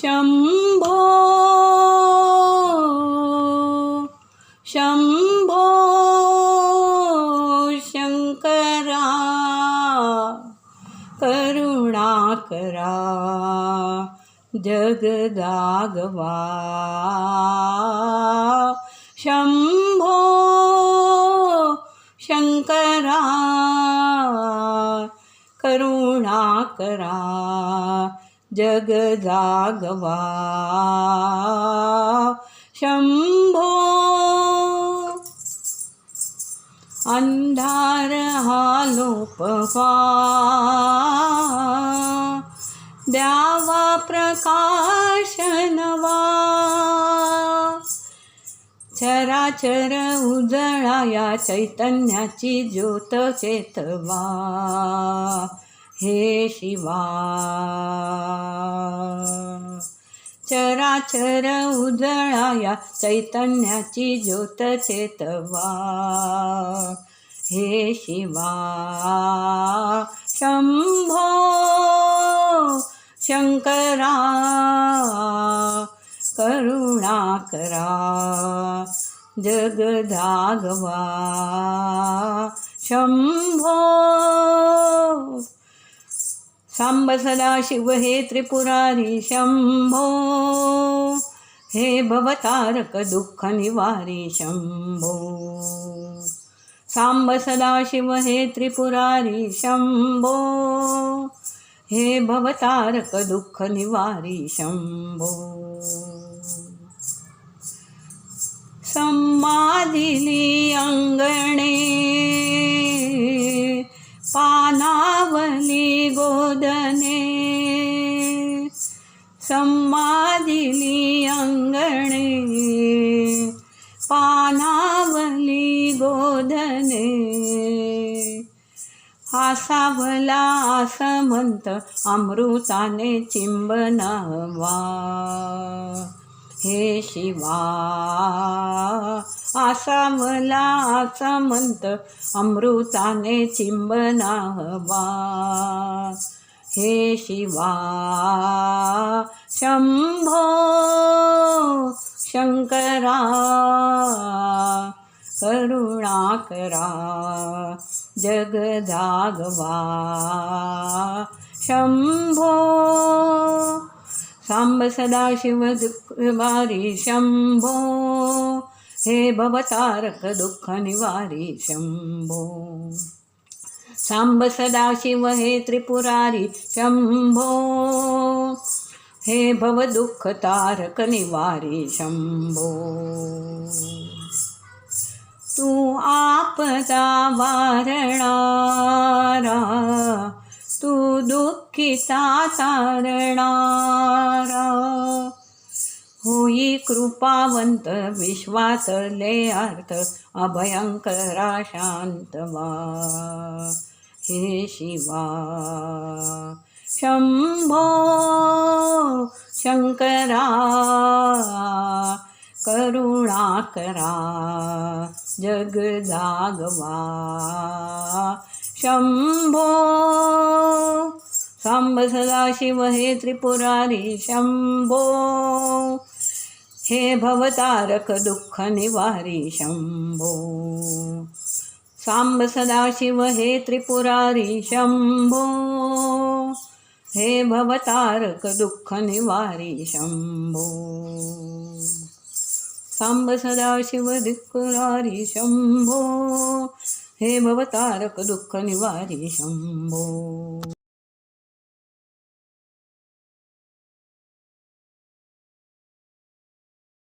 शंभो शंभो शंकरा करुणाकरा जगदागवा शंभो शंकरा करुणाकरा जगदागवा शंभो अंधार हालोपवा द्यावा प्रकाश नवा चराचर उजळाया चैतन्याची ज्योत चेतवा हे शिवा चराचर उजळाया चैतन्याची ज्योत चेतवा हे शिवा शंभो शंकरा करुणाकरा जगदागवा शंभो सांब सदाशिव हे त्रिपुरारी शंभो हे भवतारक दुःख निवारी शंभो सांब सदाशिव हे त्रिपुरारी शंभो हे भवतारक दुःख निवारी शंभो समाधिली अंगणे पानावली गोदने समाधिली अंगणे पानावली गोदने आसावला आसमंत अमृताने चिंबनावा हे शिवा आसावला आसमंत अमृताने चिंबनावा हे शिवा शंभो शंकरा करुणाकरा जगदागवा शंभो सांब सदाशिव दुःखवारी शंभो हे भवतारक दुःख निवारी शंभो सांब सदाशिव हे त्रिपुरारी शंभो हे भव दुःख तारक निवारी शंभो तू आपदा वारणारा तू दुःखिता तारणारा होई कृपावंत विश्वातले अर्थ अभयंकरा शांतवा हे शिवा शंभो शंकरा करुणाकरा जगदागवा शंभो सांब सदाशिव हे त्रिपुरारी शंभो हे भवतारक दुःख निवारी शंभो सांब सदाशिव हे त्रिपुरारी शंभो हे भवतारक दुःख निवारी शंभो सांब सदाशिव त्रिपुरारी शंभो हे भवतारक दुःख निवारी शंभो।